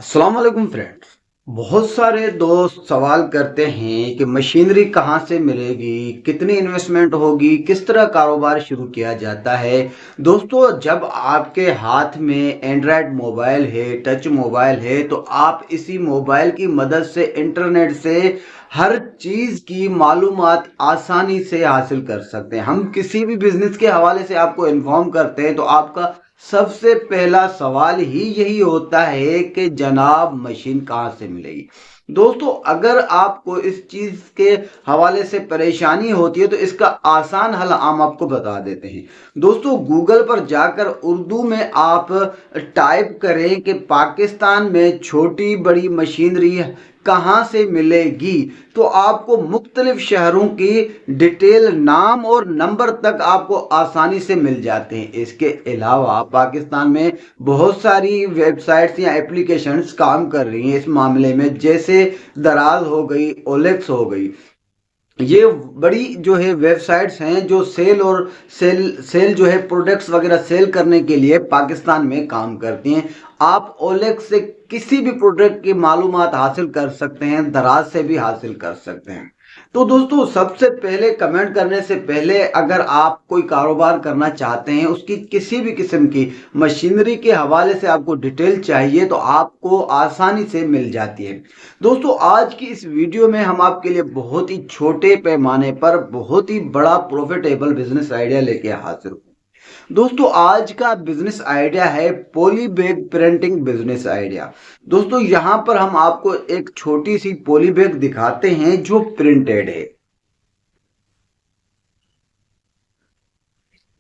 अस्सलाम वालेकुम फ्रेंड्स। बहुत सारे दोस्त सवाल करते हैं कि मशीनरी कहाँ से मिलेगी, कितनी इन्वेस्टमेंट होगी, किस तरह कारोबार शुरू किया जाता है। दोस्तों, जब आपके हाथ में एंड्रॉयड मोबाइल है, टच मोबाइल है, तो आप इसी मोबाइल की मदद से इंटरनेट से हर चीज़ की मालूमात आसानी से हासिल कर सकते हैं। हम किसी भी बिजनेस के हवाले से आपको इन्फॉर्म करते हैं तो आपका सबसे पहला सवाल ही यही होता है कि जनाब मशीन कहाँ से मिलेगी। दोस्तों, अगर आपको इस चीज के हवाले से परेशानी होती है तो इसका आसान हल हम आपको बता देते हैं। दोस्तों, गूगल पर जाकर उर्दू में आप टाइप करें कि पाकिस्तान में छोटी बड़ी मशीनरी कहाँ से मिलेगी, तो आपको मुख्तलिफ शहरों की डिटेल, नाम और नंबर तक आपको आसानी से मिल जाते हैं। इसके अलावा पाकिस्तान में बहुत सारी वेबसाइट्स या एप्लीकेशंस काम कर रही हैं इस मामले में, जैसे दराज हो गई, ओलेक्स हो गई। ये बड़ी जो है वेबसाइट्स हैं जो सेल जो है प्रोडक्ट्स वगैरह सेल करने के लिए पाकिस्तान में काम करती हैं। आप ओलेक्स से किसी भी प्रोडक्ट की मालूमात हासिल कर सकते हैं, दराज से भी हासिल कर सकते हैं। तो दोस्तों, सबसे पहले कमेंट करने से पहले, अगर आप कोई कारोबार करना चाहते हैं, उसकी किसी भी किस्म की मशीनरी के हवाले से आपको डिटेल चाहिए तो आपको आसानी से मिल जाती है। दोस्तों, आज की इस वीडियो में हम आपके लिए बहुत ही छोटे पैमाने पर बहुत ही बड़ा प्रॉफिटेबल बिजनेस आइडिया लेके हाजिर हूँ। दोस्तों, आज का बिजनेस आइडिया है poly bag printing business idea. दोस्तों, यहां पर हम आपको एक छोटी सी पॉली बैग दिखाते हैं जो प्रिंटेड है।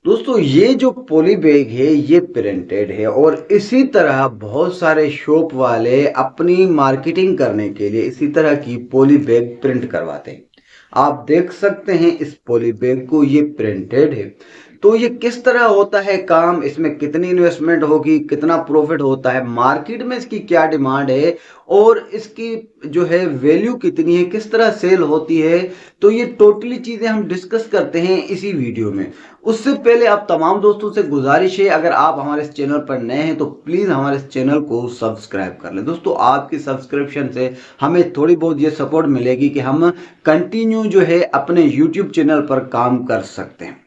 दोस्तों, ये जो पॉली बैग है ये प्रिंटेड है और इसी तरह बहुत सारे शॉप वाले अपनी मार्केटिंग करने के लिए इसी तरह की पॉली बैग प्रिंट करवाते हैं। आप देख सकते हैं इस पॉली बैग को, ये प्रिंटेड है। तो ये किस तरह होता है काम, इसमें कितनी इन्वेस्टमेंट होगी, कितना प्रॉफिट होता है, मार्केट में इसकी क्या डिमांड है और इसकी जो है वैल्यू कितनी है, किस तरह सेल होती है, तो ये टोटली चीजें हम डिस्कस करते हैं इसी वीडियो में। उससे पहले आप तमाम दोस्तों से गुजारिश है, अगर आप हमारे इस चैनल पर नए हैं तो प्लीज हमारे इस चैनल को सब्सक्राइब कर लें। दोस्तों, आपकी सब्सक्रिप्शन से हमें थोड़ी बहुत ये सपोर्ट मिलेगी कि हम कंटिन्यू जो है अपने यूट्यूब चैनल पर काम कर सकते हैं।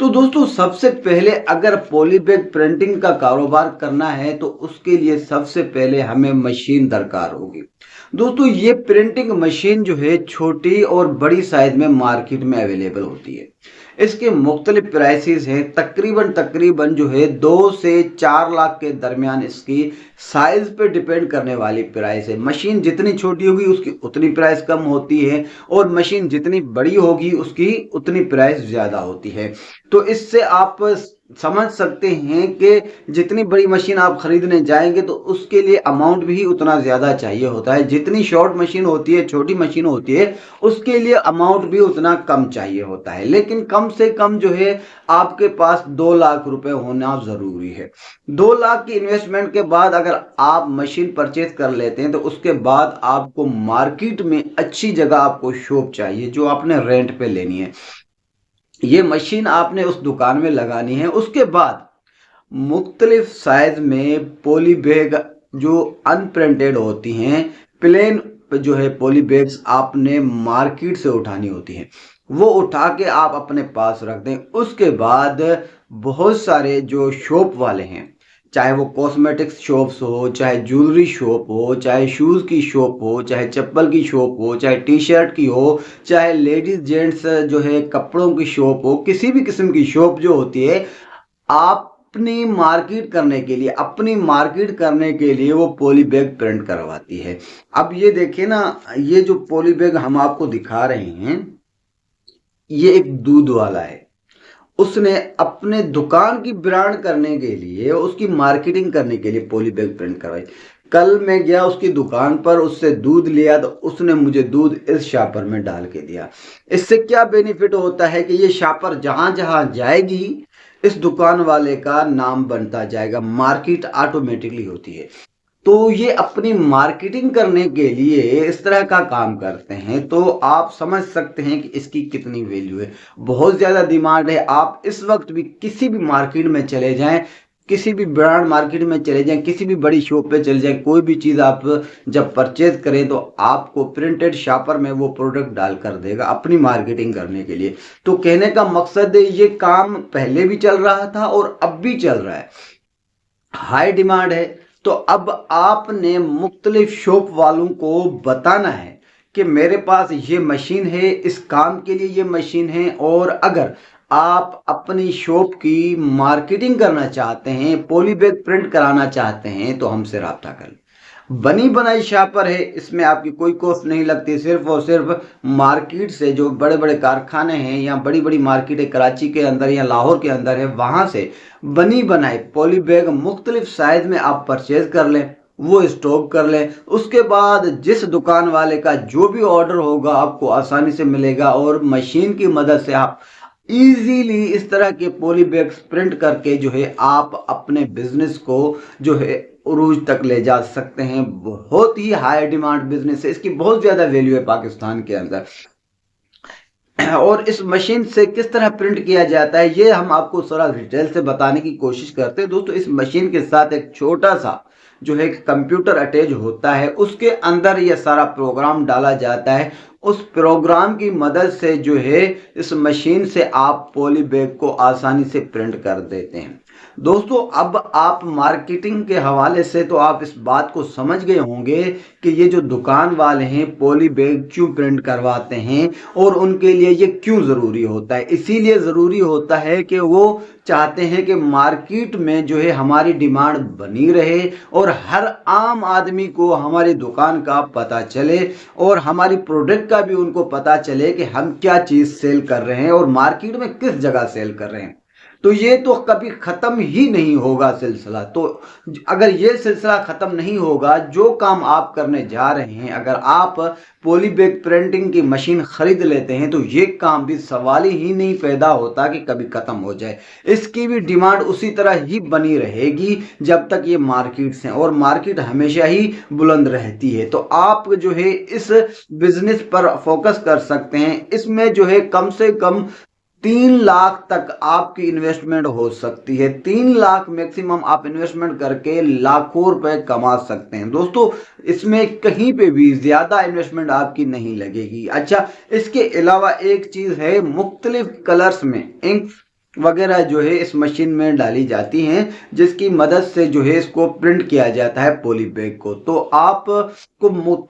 तो दोस्तों, सबसे पहले अगर पॉलीबैग प्रिंटिंग का कारोबार करना है तो उसके लिए सबसे पहले हमें मशीन दरकार होगी। दोस्तों, ये प्रिंटिंग मशीन जो है छोटी और बड़ी साइज में मार्केट में अवेलेबल होती है। इसके मुख्तलिफ प्राइसेस हैं, तकरीबन जो है 2 से 4 लाख के दरमियान इसकी साइज पे डिपेंड करने वाली प्राइस है। मशीन जितनी छोटी होगी उसकी उतनी प्राइस कम होती है और मशीन जितनी बड़ी होगी उसकी उतनी प्राइस ज्यादा होती है। तो इससे आप समझ सकते हैं कि जितनी बड़ी मशीन आप खरीदने जाएंगे तो उसके लिए अमाउंट भी उतना ज्यादा चाहिए होता है। जितनी शॉर्ट मशीन होती है, छोटी मशीन होती है, उसके लिए अमाउंट भी उतना कम चाहिए होता है। लेकिन कम से कम जो है आपके पास 2 लाख रुपए होना जरूरी है। 2 लाख की इन्वेस्टमेंट के बाद अगर आप मशीन परचेज कर लेते हैं तो उसके बाद आपको मार्केट में अच्छी जगह आपको शॉप चाहिए जो आपने रेंट पे लेनी है। ये मशीन आपने उस दुकान में लगानी है। उसके बाद मुख्तलिफ साइज में पॉली बैग जो अनप्रिंटेड होती हैं, प्लेन जो है पॉली बैग्स आपने मार्केट से उठानी होती हैं। वो उठा के आप अपने पास रख दें। उसके बाद बहुत सारे जो शॉप वाले हैं, चाहे वो कॉस्मेटिक्स शॉप्स हो, चाहे ज्वेलरी शॉप हो, चाहे शूज़ की शॉप हो, चाहे चप्पल की शॉप हो, चाहे टी शर्ट की हो, चाहे लेडीज जेंट्स जो है कपड़ों की शॉप हो, किसी भी किस्म की शॉप जो होती है, अपनी मार्केट करने के लिए वो पॉली बैग प्रिंट करवाती है। अब ये देखिए ना, ये जो पॉली बैग हम आपको दिखा रहे हैं, ये एक दूध वाला है। उसने अपने दुकान की ब्रांड करने के लिए, उसकी मार्केटिंग करने के लिए पॉली बैग प्रिंट करवाई। कल मैं गया उसकी दुकान पर, उससे दूध लिया तो उसने मुझे दूध इस शापर में डाल के दिया। इससे क्या बेनिफिट होता है कि ये शापर जहां जहां जाएगी इस दुकान वाले का नाम बनता जाएगा, मार्केट ऑटोमेटिकली होती है। तो ये अपनी मार्केटिंग करने के लिए इस तरह का काम करते हैं। तो आप समझ सकते हैं कि इसकी कितनी वैल्यू है, बहुत ज्यादा डिमांड है। आप इस वक्त भी किसी भी मार्केट में चले जाएं, किसी भी ब्रांड मार्केट में चले जाएं, किसी भी बड़ी शॉप पे चले जाएं, कोई भी चीज़ आप जब परचेज करें तो आपको प्रिंटेड शापर में वो प्रोडक्ट डाल कर देगा अपनी मार्केटिंग करने के लिए। तो कहने का मकसद है ये काम पहले भी चल रहा था और अब भी चल रहा है, हाई डिमांड है। तो अब आपने मुख्तलिफ शॉप वालों को बताना है कि मेरे पास ये मशीन है, इस काम के लिए ये मशीन है, और अगर आप अपनी शॉप की मार्केटिंग करना चाहते हैं, पॉली बैग प्रिंट कराना चाहते हैं, तो हमसे रब्ता करें। बनी बनाई शापर है, इसमें आपकी कोई कॉस्ट नहीं लगती, सिर्फ और सिर्फ मार्केट से जो बड़े बड़े कारखाने हैं या बड़ी बड़ी मार्केट है कराची के अंदर या लाहौर के अंदर है, वहां से बनी बनाई पॉली बैग मुख्तलिफ साइज में आप परचेज कर लें, वो स्टॉक कर लें। उसके बाद जिस दुकान वाले का जो भी ऑर्डर होगा आपको आसानी से मिलेगा, और मशीन की मदद से आप इजीली इस तरह के पॉली बैग्स प्रिंट करके जो है आप अपने बिजनेस को जो है उरूज तक ले जा सकते हैं। बहुत ही हाई डिमांड बिजनेस है, इसकी बहुत ज्यादा वैल्यू है पाकिस्तान के अंदर। और इस मशीन से किस तरह प्रिंट किया जाता है ये हम आपको थोड़ा डिटेल से बताने की कोशिश करते हैं। दोस्तों, इस मशीन के साथ एक छोटा सा जो है कंप्यूटर अटैच होता है, उसके अंदर ये सारा प्रोग्राम डाला जाता है। उस प्रोग्राम की मदद से जो है इस मशीन से आप पॉली बैग को आसानी से प्रिंट कर देते हैं। दोस्तों, अब आप मार्केटिंग के हवाले से तो आप इस बात को समझ गए होंगे कि ये जो दुकान वाले हैं पॉली बैग क्यों प्रिंट करवाते हैं और उनके लिए ये क्यों ज़रूरी होता है। इसीलिए ज़रूरी होता है कि वो चाहते हैं कि मार्केट में जो है हमारी डिमांड बनी रहे और हर आम आदमी को हमारी दुकान का पता चले और हमारी प्रोडक्ट का भी उनको पता चले कि हम क्या चीज़ सेल कर रहे हैं और मार्केट में किस जगह सेल कर रहे हैं। तो ये तो कभी ख़त्म ही नहीं होगा सिलसिला। तो अगर ये सिलसिला ख़त्म नहीं होगा, जो काम आप करने जा रहे हैं, अगर आप पॉली बैग प्रिंटिंग की मशीन ख़रीद लेते हैं तो ये काम भी सवाल ही नहीं पैदा होता कि कभी ख़त्म हो जाए। इसकी भी डिमांड उसी तरह ही बनी रहेगी जब तक ये मार्केट से, और मार्केट हमेशा ही बुलंद रहती है। तो आप जो है इस बिज़नेस पर फोकस कर सकते हैं। इसमें जो है कम से कम 3 लाख तक आपकी इन्वेस्टमेंट हो सकती है। 3 लाख मैक्सिमम आप इन्वेस्टमेंट करके लाखों रुपए कमा सकते हैं। दोस्तों, इसमें कहीं पे भी ज्यादा इन्वेस्टमेंट आपकी नहीं लगेगी। अच्छा, इसके अलावा एक चीज है, मुख्तलिफ कलर्स में इंक वगैरह जो है इस मशीन में डाली जाती हैं, जिसकी मदद से जो है इसको प्रिंट किया जाता है पॉली बैग को। तो आपको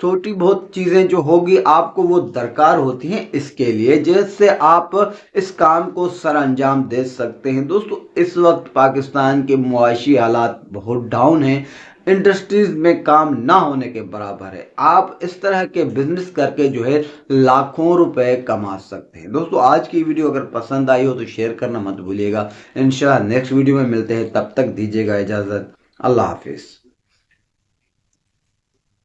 छोटी बहुत चीज़ें जो होगी आपको वो दरकार होती हैं इसके लिए, जिससे आप इस काम को सर अंजाम दे सकते हैं। दोस्तों, इस वक्त पाकिस्तान के मुआशी हालात बहुत डाउन हैं, इंडस्ट्रीज में काम ना होने के बराबर है। आप इस तरह के बिजनेस करके जो है लाखों रुपए कमा सकते हैं। दोस्तों, आज की वीडियो अगर पसंद आई हो तो शेयर करना मत भूलिएगा। इंशाल्लाह नेक्स्ट वीडियो में मिलते हैं, तब तक दीजिएगा इजाज़त। अल्लाह हाफिज़।